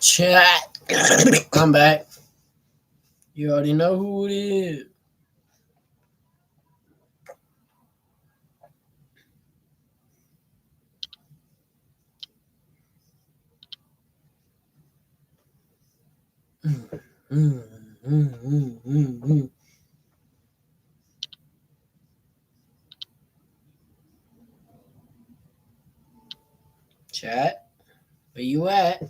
Chat. I'm back. You already know who it is. Mm, mm, mm, mm, mm. Chat, where you at?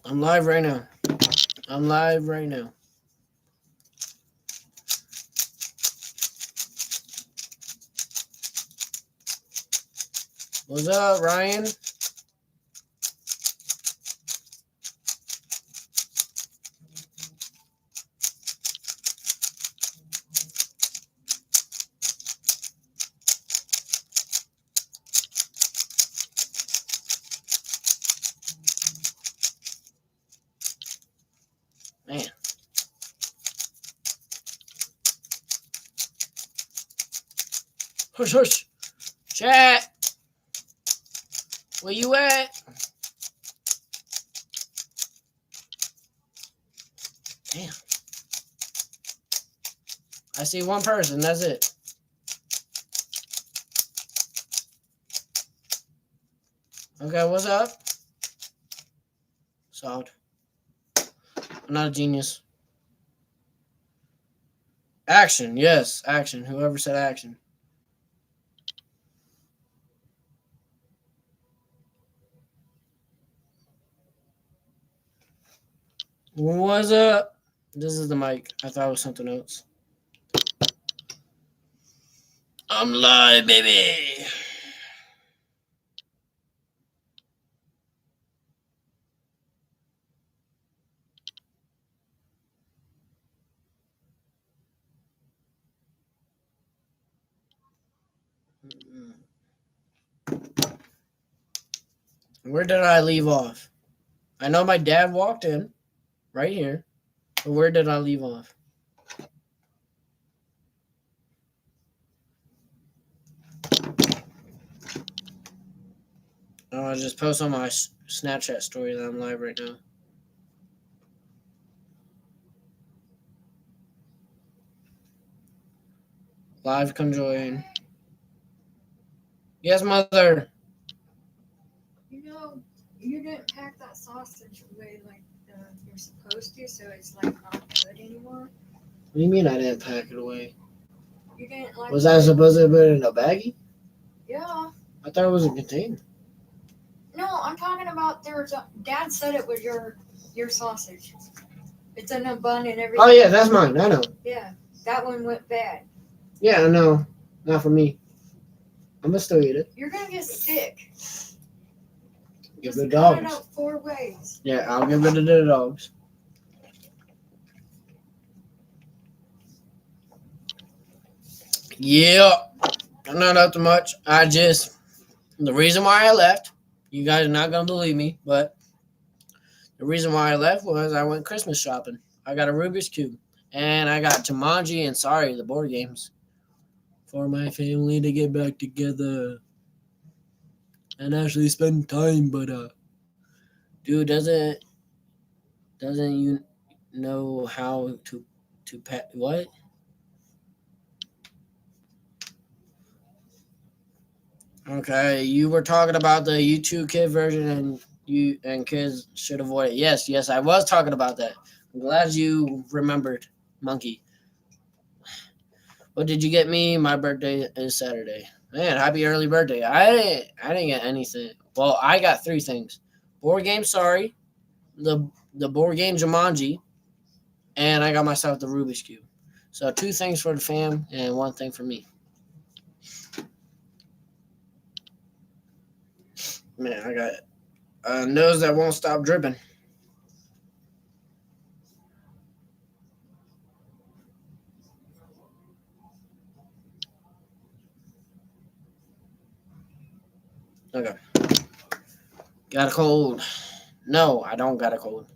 I'm live right now. I'm live right now. What's up, Ryan? Man. Hush, hush. Chat, where you at? Damn. I see one person. That's it. Okay, what's up? Solved. I'm not a genius. Action. Yes, action. Whoever said action. What's up? This is the mic. I thought it was something else. I'm live, baby. Where did I leave off? I know my dad walked in right here, but where did I leave off? Oh, I just post on my Snapchat story that I'm live right now. Live, come join. Yes, mother. You know, you didn't pack that sausage the way like you're supposed to, so it's like not good anymore. What do you mean I didn't pack it away? You didn't like. Was I supposed to put it in a baggie? Yeah. I thought it was a container. No, I'm talking about Dad said it was your sausage. It's in a bun and everything. Oh yeah, that's mine. I know. Yeah, that one went bad. Yeah, I know. Not for me. I'm gonna still eat it. You're gonna get sick. Give Just it to cut it dogs. up 4 ways. Yeah, I'll give it to the dogs. Yeah, not up to much. The reason why I left, you guys are not gonna believe me, but the reason why I left was I went Christmas shopping. I got a Rubik's Cube, and I got Jumanji and Sorry, the board games, for my family to get back together and actually spend time. But dude, doesn't you know how to pet what? Okay, you were talking about the YouTube kid version, and you and kids should avoid it. Yes, I was talking about that. I'm glad you remembered, monkey. What did you get me? My birthday is Saturday. Man, happy early birthday. I didn't get anything. Well, I got 3 things. Board game, sorry. The board game Jumanji, and I got myself the Rubik's Cube. So 2 things for the fam and 1 thing for me. Man, I got a nose that won't stop dripping. Okay. Got a cold. No, I don't got a cold.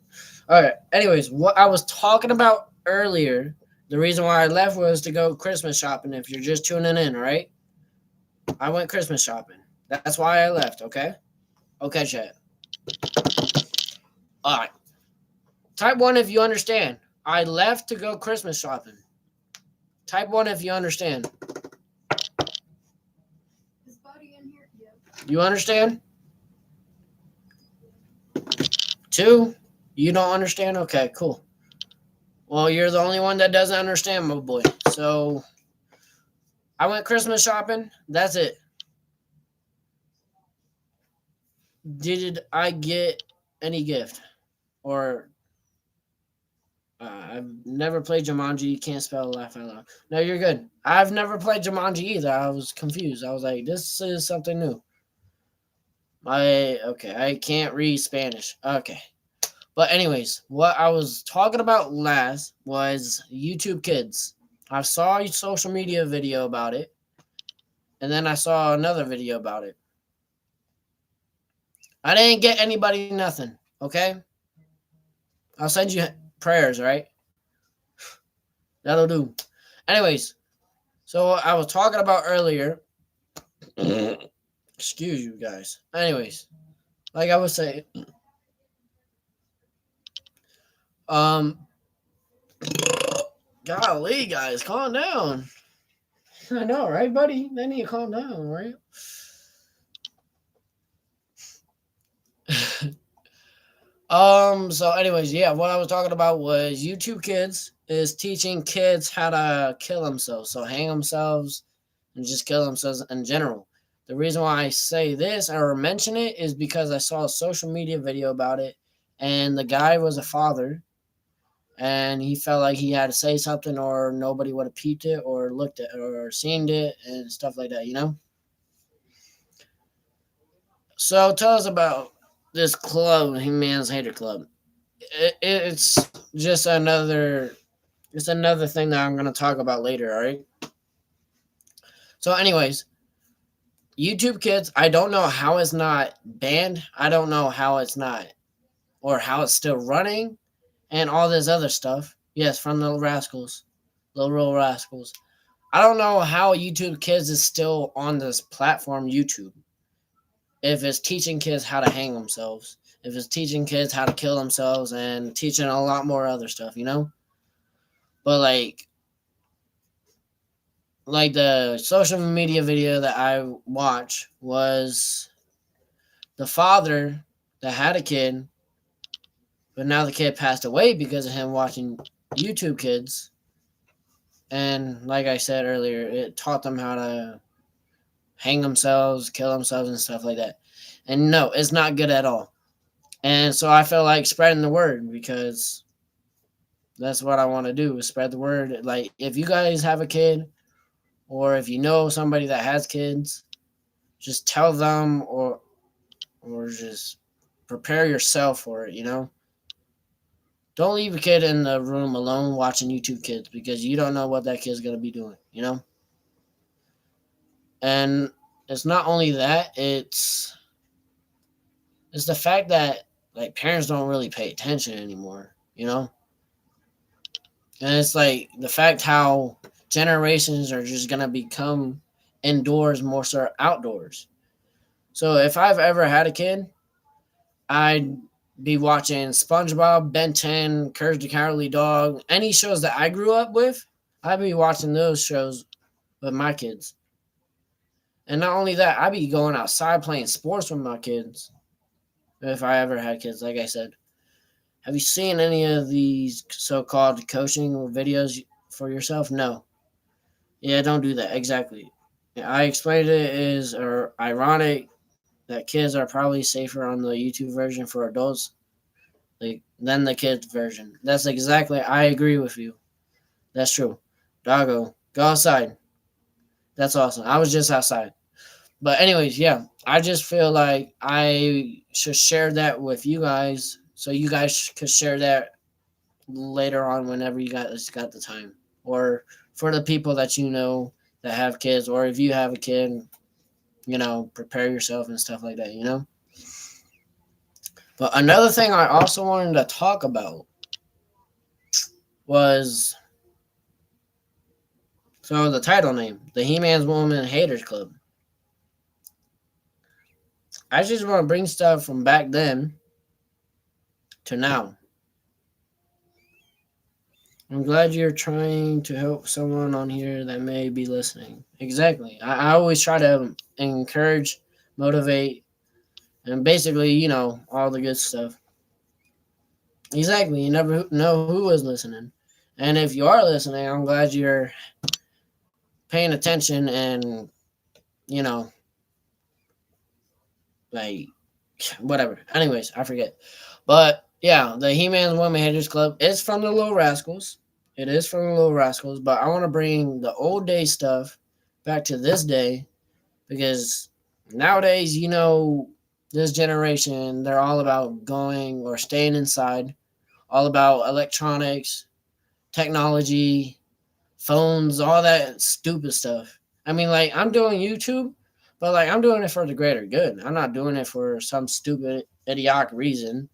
All right. Anyways, what I was talking about earlier, the reason why I left was to go Christmas shopping. If you're just tuning in, right? I went Christmas shopping. That's why I left, okay? Okay, chat. Alright. Type 1 if you understand. I left to go Christmas shopping. Type 1 if you understand. Is Buddy in here? Yeah. You understand? 2, you don't understand? Okay, cool. Well, you're the only one that doesn't understand, my boy. So, I went Christmas shopping. That's it. Did I get any gift? Or I've never played Jumanji. You can't spell laugh out loud. No, you're good. I've never played Jumanji either. I was confused. I was like, this is something new. I can't read Spanish. Okay. But anyways, what I was talking about last was YouTube Kids. I saw a social media video about it, and then I saw another video about it. I didn't get anybody nothing, okay? I'll send you prayers, right? That'll do. Anyways, so I was talking about earlier. Excuse you guys. Anyways, like I was saying, um, golly, guys, calm down. I know, right, buddy? They need to calm down, right? So anyways, yeah, what I was talking about was YouTube Kids is teaching kids how to kill themselves. So hang themselves and just kill themselves in general. The reason why I say this or mention it is because I saw a social media video about it, and the guy was a father, and he felt like he had to say something or nobody would have peeped it or looked at it or seen it and stuff like that, you know? So tell us about this club, He-Man's Hater Club. It's just another thing that I'm going to talk about later, all right? So anyways, YouTube Kids, I don't know how it's not banned. I don't know how it's not or how it's still running and all this other stuff. Yes, from the rascals, little rascals. I don't know how YouTube Kids is still on this platform, YouTube. If it's teaching kids how to hang themselves, if it's teaching kids how to kill themselves and teaching a lot more other stuff, you know? But like the social media video that I watched was the father that had a kid, but now the kid passed away because of him watching YouTube Kids. And like I said earlier, it taught them how to hang themselves, kill themselves, and stuff like that. And no, it's not good at all. And so I feel like spreading the word because that's what I want to do is spread the word. Like if you guys have a kid or if you know somebody that has kids, just tell them or just prepare yourself for it, you know? Don't leave a kid in the room alone watching YouTube Kids because you don't know what that kid's going to be doing, you know? And it's not only that, it's the fact that like parents don't really pay attention anymore, you know? And it's like the fact how generations are just going to become indoors more so outdoors. So if I've ever had a kid, I'd be watching SpongeBob, Ben 10, Courage the Cowardly Dog, any shows that I grew up with. I'd be watching those shows with my kids. And not only that, I'd be going outside playing sports with my kids. If I ever had kids, like I said. Have you seen any of these so-called coaching videos for yourself? No. Yeah, don't do that. Exactly. I explained it is ironic that kids are probably safer on the YouTube version for adults than the kids version. That's exactly. I agree with you. That's true. Doggo, go outside. That's awesome. I was just outside. But anyways, yeah, I just feel like I should share that with you guys so you guys could share that later on whenever you guys got the time. Or for the people that you know that have kids, or if you have a kid, you know, prepare yourself and stuff like that, you know? But another thing I also wanted to talk about was so the title name, the He-Man's Woman Haters Club. I just want to bring stuff from back then to now. I'm glad you're trying to help someone on here that may be listening. Exactly. I always try to encourage, motivate, and basically, all the good stuff. Exactly. You never know who is listening. And if you are listening, I'm glad you're paying attention and, you know, like, whatever. Anyways, I forget. But yeah, the He-Man's Woman Haters Club is from the Little Rascals. It is from the Little Rascals, but I want to bring the old day stuff back to this day because nowadays, this generation, they're all about going or staying inside, all about electronics, technology, phones, all that stupid stuff. I mean, like, I'm doing YouTube, but like, I'm doing it for the greater good. I'm not doing it for some stupid, idiotic reason,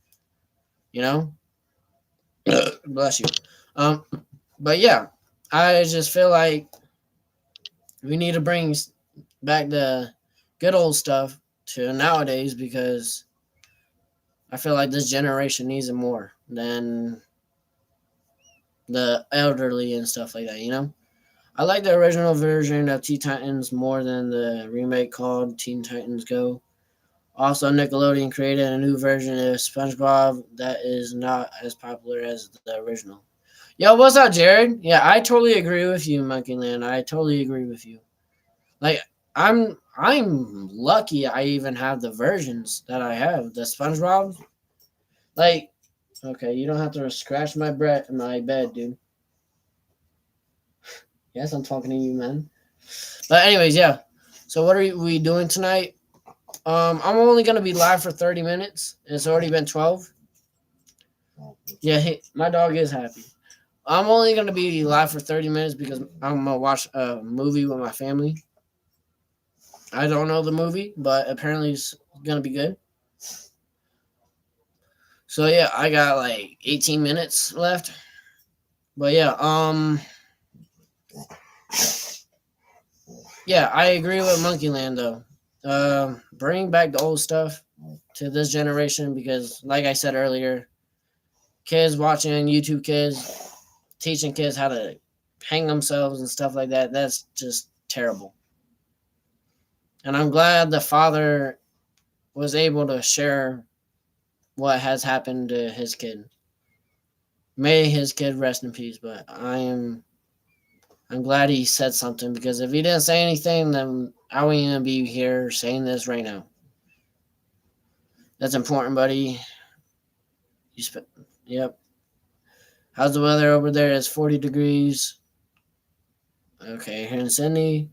you know? Bless you. Um, but yeah, I just feel like we need to bring back the good old stuff to nowadays because I feel like this generation needs it more than the elderly and stuff like that. I like the original version of Teen Titans more than the remake called Teen Titans Go. Also, Nickelodeon created a new version of SpongeBob that is not as popular as the original. Yo, what's up, Jared? Yeah, I totally agree with you, Monkeyland. I totally agree with you. Like, I'm lucky I even have the versions that I have. The SpongeBob. Like, okay, you don't have to scratch my bed, dude. Yes, I'm talking to you, man. But anyways, yeah. So what are we doing tonight? I'm only gonna be live for 30 minutes. It's already been 12. Yeah, my dog is happy. I'm only gonna be live for 30 minutes because I'm gonna watch a movie with my family. I don't know the movie, but apparently it's gonna be good. So yeah, I got like 18 minutes left. But yeah, I agree with Monkeyland though. Bring back the old stuff to this generation because, like I said earlier, kids watching YouTube kids, teaching kids how to hang themselves and stuff like that, that's just terrible. And I'm glad the father was able to share what has happened to his kid. May his kid rest in peace, but I'm glad he said something because if he didn't say anything, then I wouldn't even be here saying this right now. That's important, buddy. Yep. How's the weather over there? It's 40 degrees. Okay, here in Sydney.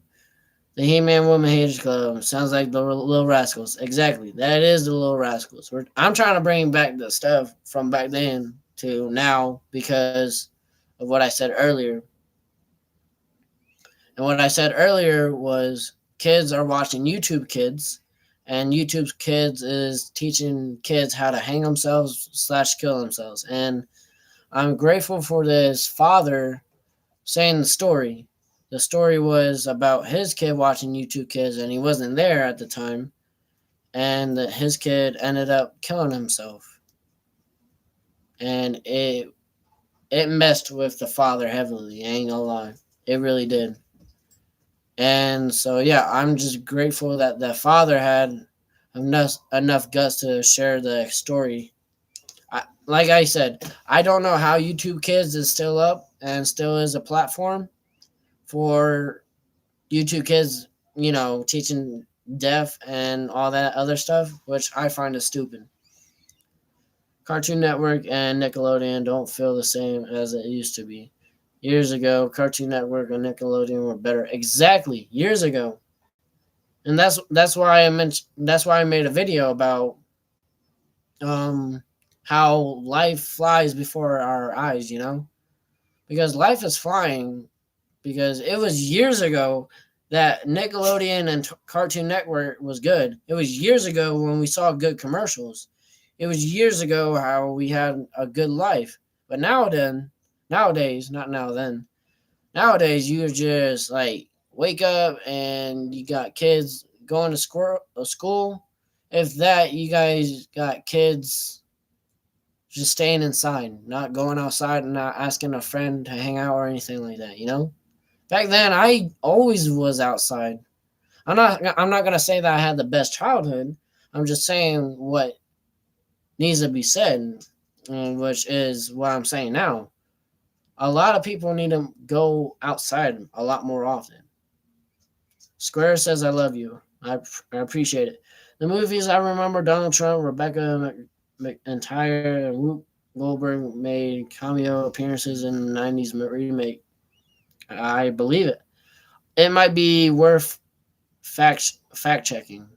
The He-Man Woman Haters Club sounds like the Little Rascals. Exactly, that is the Little Rascals. I'm trying to bring back the stuff from back then to now because of what I said earlier. And what I said earlier was kids are watching YouTube Kids, and YouTube Kids is teaching kids how to hang themselves / kill themselves. And I'm grateful for this father saying the story. The story was about his kid watching YouTube Kids, and he wasn't there at the time, and his kid ended up killing himself, and it messed with the father heavily. I ain't gonna lie, it really did. And so yeah, I'm just grateful that the father had enough guts to share the story. Like I said, I don't know how YouTube Kids is still up and still is a platform for YouTube Kids, teaching deaf and all that other stuff, which I find is stupid. Cartoon Network and Nickelodeon don't feel the same as it used to be. Years ago, Cartoon Network and Nickelodeon were better. Exactly, years ago. And that's why I made a video about um how life flies before our eyes, Because life is flying because it was years ago that Nickelodeon and Cartoon Network was good. It was years ago when we saw good commercials. It was years ago how we had a good life. But nowadays, not now then, nowadays you just like wake up and you got kids going to school if that, you guys got kids just staying inside, not going outside and not asking a friend to hang out or anything like that, you know? Back then I always was outside. I'm not gonna say that I had the best childhood. I'm just saying what needs to be said, which is what I'm saying now. A lot of people need to go outside a lot more often. Square says I love you. I appreciate it. The movies I remember: Donald Trump, Rebecca McIntyre, and Whoop Goldberg made cameo appearances in the '90s remake. I believe it. It might be worth fact checking,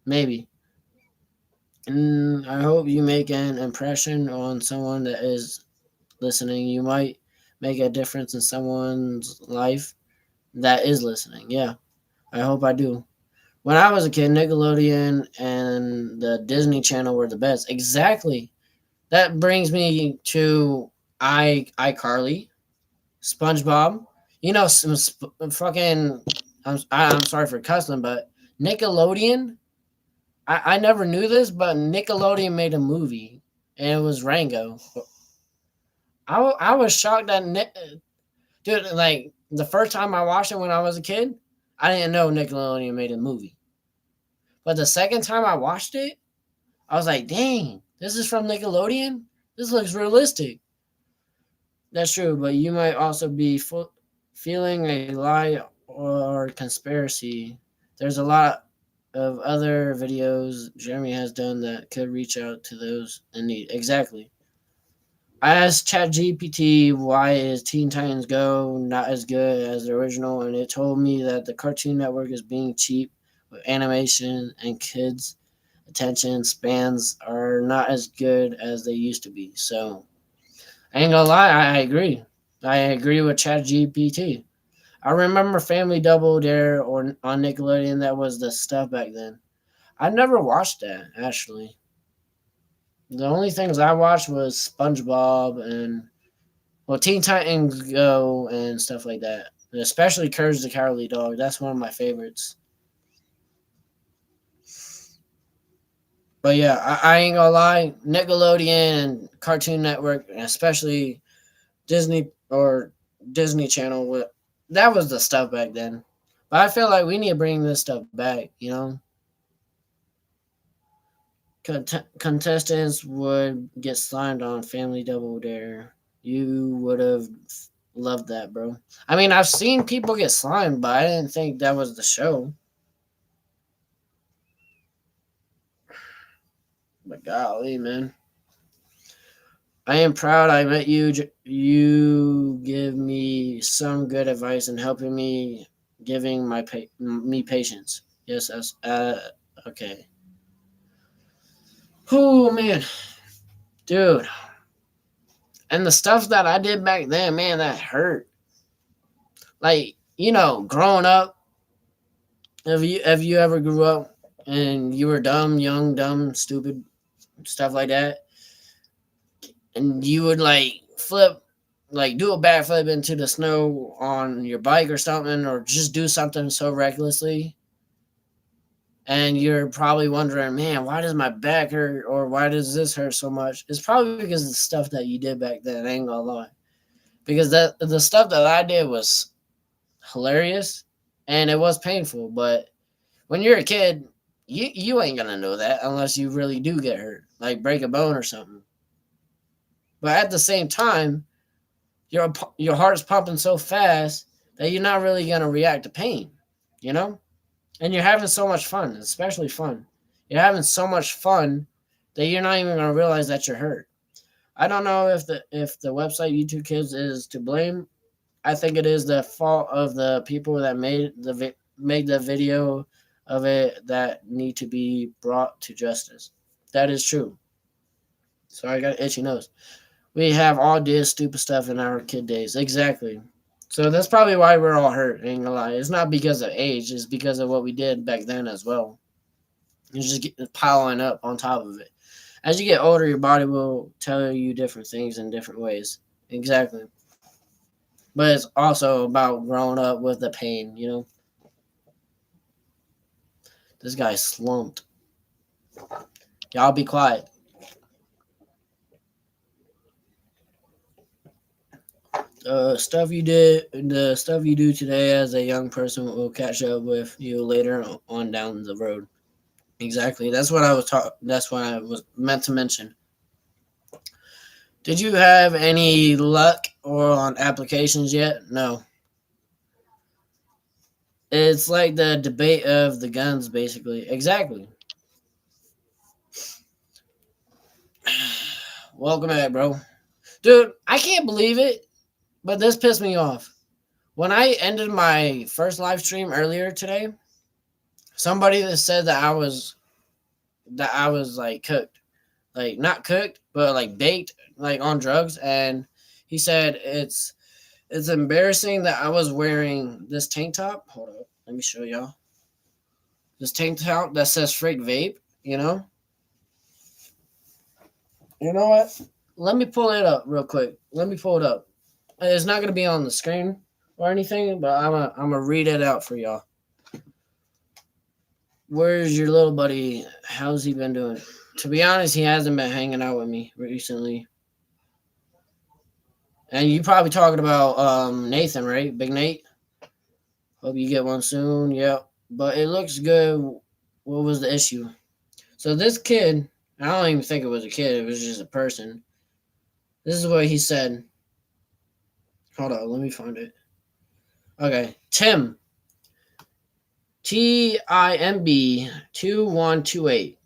maybe. And I hope you make an impression on someone that is listening. You might make a difference in someone's life that is listening. Yeah, I hope I do. When I was a kid, Nickelodeon and the Disney Channel were the best. Exactly. That brings me to iCarly, SpongeBob. You know, some fucking. I'm sorry for cussing, but Nickelodeon. I never knew this, but Nickelodeon made a movie, and it was Rango. I was shocked that dude, like the first time I watched it when I was a kid, I didn't know Nickelodeon made a movie. But the second time I watched it, I was like, dang, this is from Nickelodeon? This looks realistic. That's true, but you might also be feeling a lie or conspiracy. There's a lot of other videos Jeremy has done that could reach out to those in need. Exactly. I asked ChatGPT why is Teen Titans Go not as good as the original, and it told me that the Cartoon Network is being cheap with animation and kids' attention spans are not as good as they used to be. So I ain't gonna lie, I agree. I agree with ChatGPT. I remember Family Double Dare or on Nickelodeon. That was the stuff back then. I never watched that actually. The only things I watched was SpongeBob and Teen Titans Go and stuff like that. And especially Courage the Cowardly Dog. That's one of my favorites. But yeah, I ain't gonna lie. Nickelodeon and Cartoon Network, and especially Disney or Disney Channel, that was the stuff back then. But I feel like we need to bring this stuff back. You know, contestants would get slimed on Family Double Dare. You would have loved that, bro. I mean, I've seen people get slimed, but I didn't think that was the show. But golly, man. I am proud I met you. You give me some good advice and helping me, giving me patience. Yes, that's okay. Oh man, dude, and the stuff that I did back then, man, that hurt. Like growing up. Have you ever grew up and you were dumb, young, dumb, stupid, stuff like that, and you would do a backflip into the snow on your bike or something, or just do something so recklessly, and you're probably wondering, man, why does my back hurt, or why does this hurt so much? It's probably because of the stuff that you did back then. I ain't gonna lie, because the stuff that I did was hilarious, and it was painful. But when you're a kid, you ain't gonna know that unless you really do get hurt, like break a bone or something. But at the same time, your heart's pumping so fast that you're not really gonna react to pain, you know. And you're having so much fun, especially fun. You're having so much fun that you're not even gonna realize that you're hurt. I don't know if the website YouTube Kids is to blame. I think it is the fault of the people that made the video of it that need to be brought to justice. That is true. So I got an itchy nose. We have all did stupid stuff in our kid days. Exactly. So that's probably why we're all hurt. Ain't gonna lie. It's not because of age. It's because of what we did back then as well. It's just piling up on top of it. As you get older, your body will tell you different things in different ways. Exactly. But it's also about growing up with the pain. This guy slumped. Y'all be quiet. The stuff you do today as a young person will catch up with you later on down the road. Exactly. That's what I was meant to mention. Did you have any luck or on applications yet? No. It's like the debate of the guns, basically. Exactly. Welcome back, bro. Dude, I can't believe it, but this pissed me off. When I ended my first live stream earlier today, somebody that said that I was like cooked, like not cooked, but like baked, like on drugs, and he said it's embarrassing that I was wearing this tank top. Hold up, let me show y'all this tank top that says "Freak Vape." You know what? Let me pull it up real quick. Let me pull it up. It's not gonna be on the screen or anything, but I'm gonna read it out for y'all. Where's your little buddy? How's he been doing? To be honest, he hasn't been hanging out with me recently. And you probably talking about Nathan, right? Big Nate. Hope you get one soon. Yep. But it looks good. What was the issue? So this kid, I don't even think it was a kid. It was just a person. This is what he said. Hold on, let me find it. Okay, Timb 2128.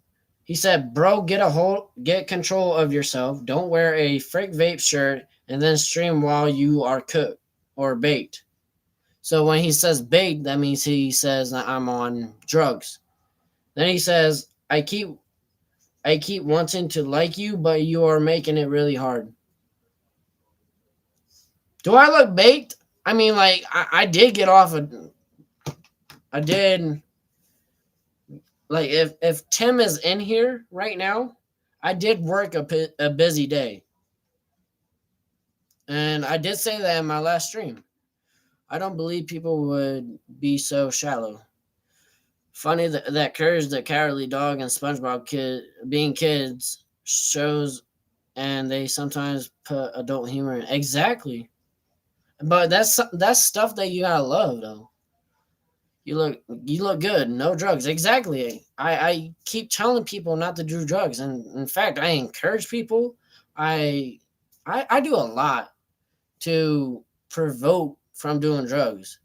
He said, "Bro, get control of yourself. Don't wear a frick vape shirt and then stream while you are cooked or baked." So when he says baked, that means he says that I'm on drugs. Then he says, I keep wanting to like you, but you are making it really hard." Do I look baked? I mean, like I did get off a, I did like if Tim is in here right now, I did work a busy day, and I did say that in my last stream. I don't believe people would be so shallow. Funny that Courage the Cowardly Dog and SpongeBob kid being kids shows, and they sometimes put adult humor in. Exactly, but that's stuff that you gotta love though. You look good. No drugs. Exactly. I keep telling people not to do drugs, and in fact, I encourage people. I I do a lot to provoke from doing drugs.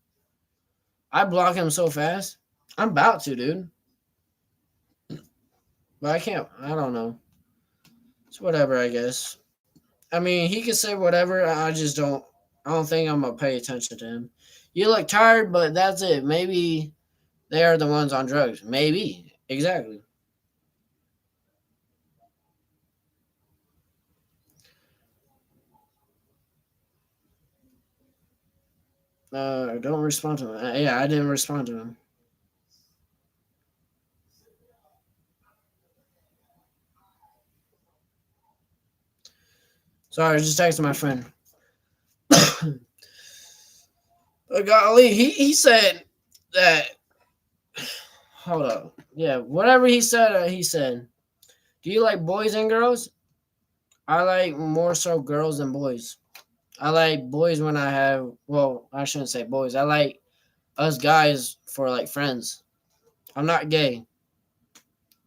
I block him so fast. I'm about to, dude, but I can't. I don't know. It's whatever, I guess. I mean, he can say whatever. I just don't. I don't think I'm gonna pay attention to him. You look tired, but that's it. Maybe they are the ones on drugs. Maybe exactly. Don't respond to him. Yeah, I didn't respond to him. Sorry, I just texted my friend. Golly, he said that. Hold up. Yeah, whatever he said, he said. Do you like boys and girls? I like more so girls than boys. I like boys when I have. Well, I shouldn't say boys. I like us guys for like friends. I'm not gay,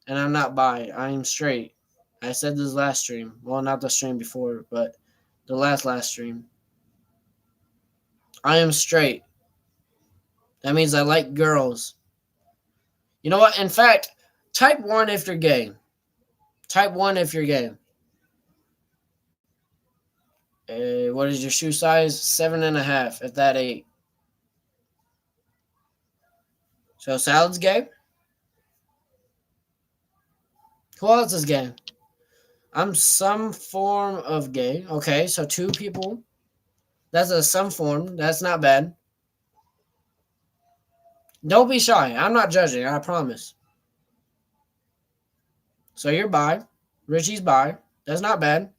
and I'm not bi. I'm straight. I said this last stream. Well, not the stream before, but the last stream. I am straight. That means I like girls. You know what? In fact, type one if you're gay. Type one if you're gay. What is your shoe size? 7.5. If that eight. So salad's gay. Who else is gay? I'm some form of gay. Okay, so two people. That's a some form. That's not bad. Don't be shy. I'm not judging. I promise. So you're bi. Richie's bi. That's not bad.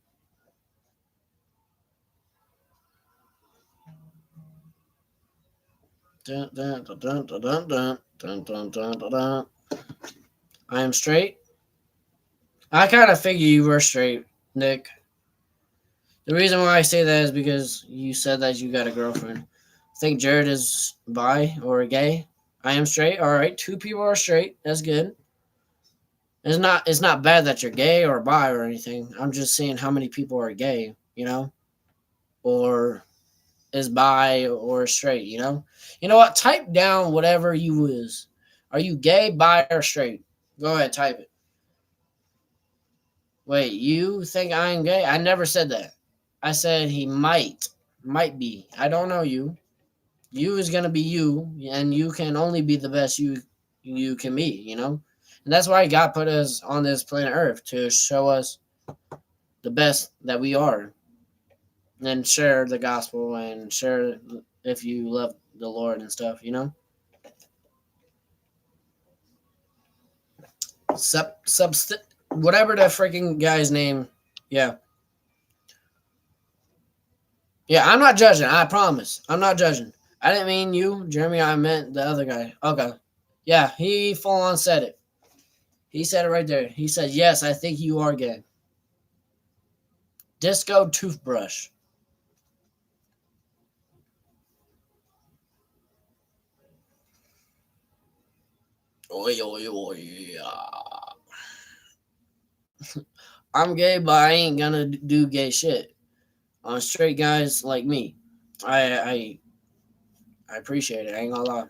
Dun, dun, dun, dun, dun, dun, dun, dun, dun, dun, dun. I am straight. I kind of figured you were straight, Nick. The reason why I say that is because you said that you got a girlfriend. I think Jared is bi or gay. I am straight. All right, two people are straight. That's good. It's not bad that you're gay or bi or anything. I'm just saying how many people are gay, or is bi or straight, You know what? Type down whatever you is. Are you gay, bi, or straight? Go ahead, type it. Wait, you think I'm gay? I never said that. I said he might be. I don't know you. You is gonna be you, and you can only be the best you can be. And that's why God put us on this planet Earth to show us the best that we are, and share the gospel and share if you love the Lord and stuff. Whatever the freaking guy's name. Yeah. Yeah, I'm not judging. I promise. I'm not judging. I didn't mean you, Jeremy. I meant the other guy. Okay. Yeah, he full on said it. He said it right there. He said, "Yes, I think you are gay." Disco toothbrush. Oi, oi, oi. I'm gay, but I ain't gonna do gay shit on straight guys like me. I I appreciate it. I ain't gonna lie.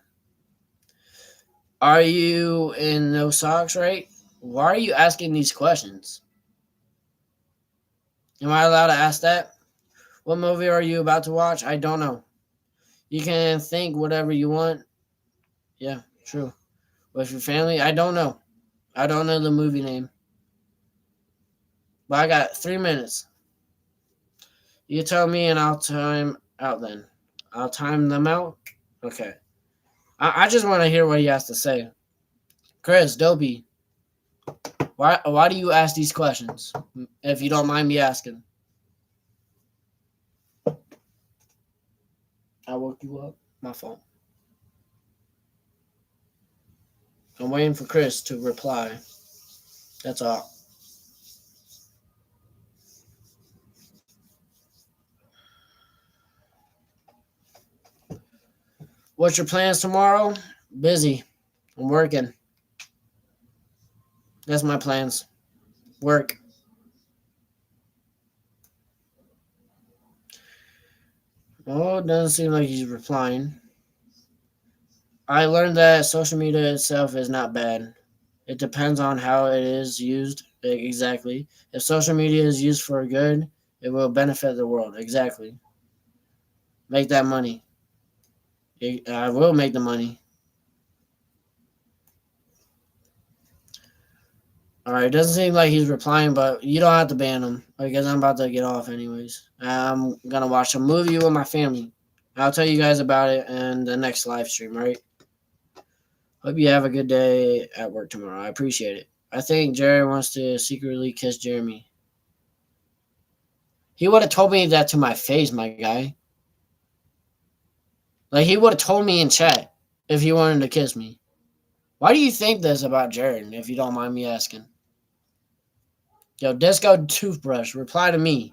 Are you in no socks, right? Why are you asking these questions? Am I allowed to ask that? What movie are you about to watch? I don't know. You can think whatever you want. Yeah, true. With your family? I don't know. I don't know the movie name. But I got 3 minutes. You tell me and I'll time out then. I'll time them out? Okay. I just want to hear what he has to say. Chris, Dopey, why do you ask these questions? If you don't mind me asking. I woke you up. My fault. I'm waiting for Chris to reply. That's all. What's your plans tomorrow? Busy. I'm working. That's my plans. Work. Oh, it doesn't seem like he's replying. I learned that social media itself is not bad. It depends on how it is used. Exactly. If social media is used for good, it will benefit the world. Exactly. Make that money. I will make the money. All right. It doesn't seem like he's replying, but you don't have to ban him because I'm about to get off anyways. I'm gonna watch a movie with my family. I'll tell you guys about it in the next live stream. Right. Hope you have a good day at work tomorrow. I appreciate it. I think Jerry wants to secretly kiss Jeremy. He would have told me that to my face, my guy. Like, he would have told me in chat if he wanted to kiss me. Why do you think this about Jared, if you don't mind me asking? Yo, Disco Toothbrush, reply to me.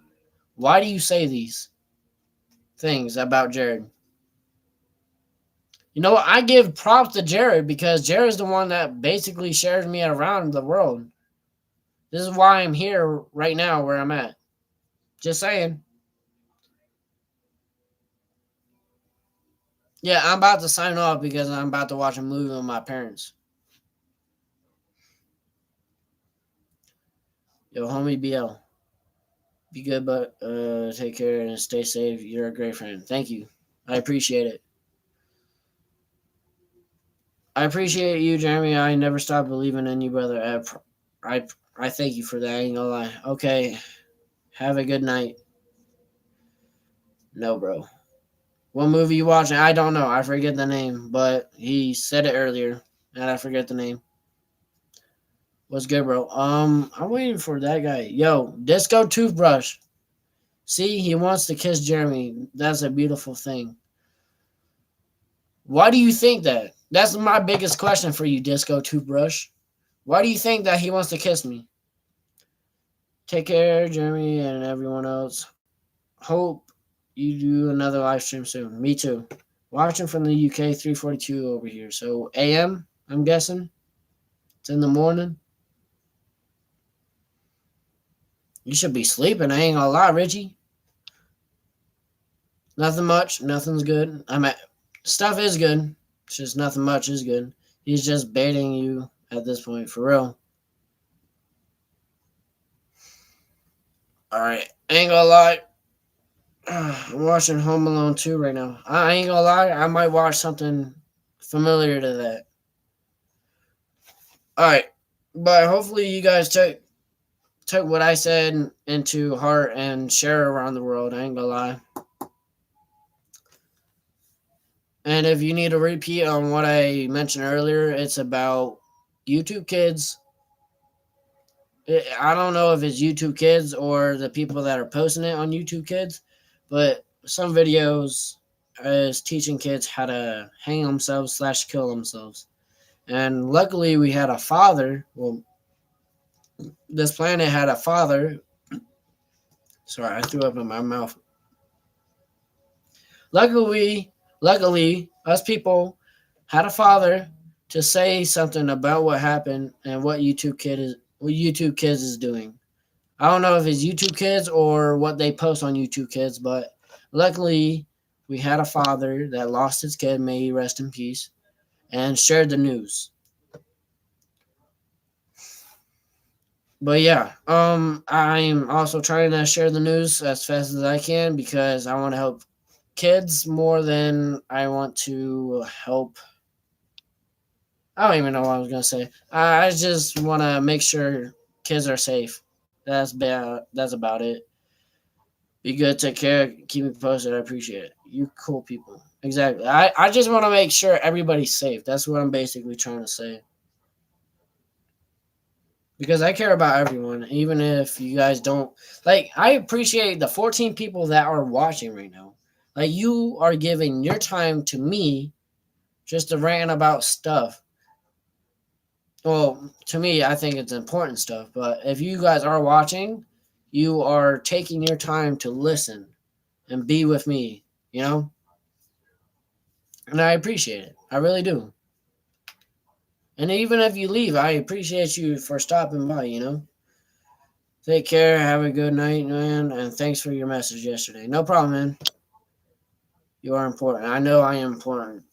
Why do you say these things about Jared? You know what? I give props to Jared because Jared's the one that basically shares me around the world. This is why I'm here right now where I'm at. Just saying. Yeah, I'm about to sign off because I'm about to watch a movie with my parents. Yo, homie BL. Be good, but take care and stay safe. You're a great friend. Thank you. I appreciate it. I appreciate you, Jeremy. I never stop believing in you, brother. I thank you for that. I ain't gonna lie. Okay. Have a good night. No, bro. What movie you watching? I don't know. I forget the name, but he said it earlier, and I forget the name. What's good, bro? I'm waiting for that guy. Yo, Disco Toothbrush. See, he wants to kiss Jeremy. That's a beautiful thing. Why do you think that? That's my biggest question for you, Disco Toothbrush. Why do you think that he wants to kiss me? Take care, Jeremy, and everyone else. Hope you do another live stream soon. Me too. Watching from the UK, 3:42 over here. So AM, I'm guessing. It's in the morning. You should be sleeping. I ain't gonna lie, Richie. Nothing much. Nothing's good. Stuff is good. It's just nothing much is good. He's just baiting you at this point, for real. All right, ain't gonna lie. I'm watching Home Alone 2 right now. I ain't gonna lie. I might watch something familiar to that. All right, but hopefully you guys took what I said into heart and share around the world. I ain't gonna lie. And if you need a repeat on what I mentioned earlier, it's about YouTube Kids. I don't know if it's YouTube Kids or the people that are posting it on YouTube Kids, but some videos is teaching kids how to hang themselves / kill themselves. And luckily, we had a father. Well, this planet had a father. Sorry, I threw up in my mouth. Luckily, us people had a father to say something about what happened and what YouTube Kids is doing. I don't know if it's YouTube Kids or what they post on YouTube Kids, but luckily we had a father that lost his kid, may he rest in peace, and shared the news. But yeah, I'm also trying to share the news as fast as I can because I want to help kids more than I want to help. I don't even know what I was gonna say. I just want to make sure kids are safe. That's bad. That's about it. Be good. Take care. Keep me posted. I appreciate it. You cool people. Exactly. I just want to make sure everybody's safe. That's what I'm basically trying to say. Because I care about everyone, even if you guys don't. Like, I appreciate the 14 people that are watching right now. Like, you are giving your time to me just to rant about stuff. Well, to me, I think it's important stuff. But if you guys are watching, you are taking your time to listen and be with me, you know? And I appreciate it. I really do. And even if you leave, I appreciate you for stopping by, you know? Take care. Have a good night, man. And thanks for your message yesterday. No problem, man. You are important. I know I am important.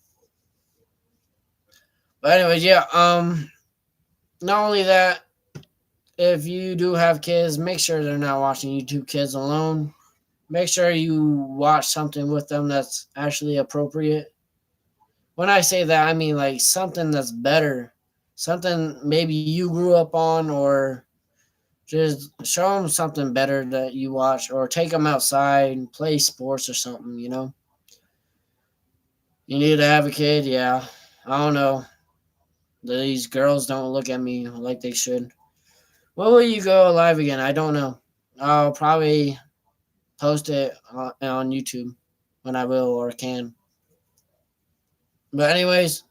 But anyways, yeah, not only that, if you do have kids, make sure they're not watching YouTube Kids alone. Make sure you watch something with them that's actually appropriate. When I say that, I mean like something that's better. Something maybe you grew up on, or just show them something better that you watch, or take them outside and play sports or something, you know? You need to have a kid, yeah. I don't know. These girls don't look at me like they should. When will you go live again? I don't know. I'll probably post it on YouTube when I will or can. But anyways,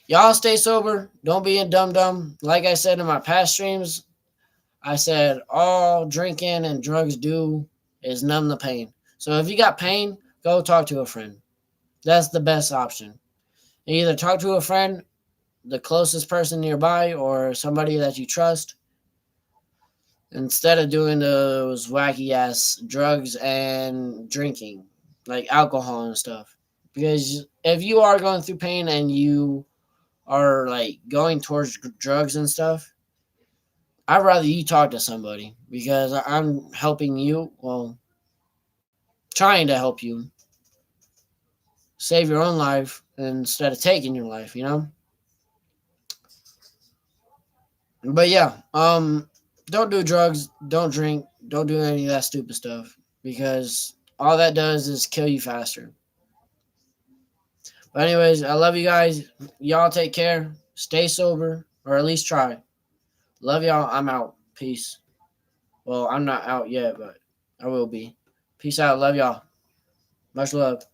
y'all stay sober. Don't be a dum-dum. Like I said in my past streams, I said all drinking and drugs do is numb the pain. So if you got pain, go talk to a friend. That's the best option. Either talk to a friend, the closest person nearby, or somebody that you trust, instead of doing those wacky ass drugs and drinking, like alcohol and stuff. Because if you are going through pain and you are like going towards drugs and stuff, I'd rather you talk to somebody because I'm helping you. Well, trying to help you save your own life instead of taking your life, you know? But yeah, don't do drugs, don't drink, don't do any of that stupid stuff because all that does is kill you faster. But anyways, I love you guys. Y'all take care. Stay sober, or at least try. Love y'all. I'm out. Peace. Well, I'm not out yet, but I will be. Peace out. Love y'all. Much love.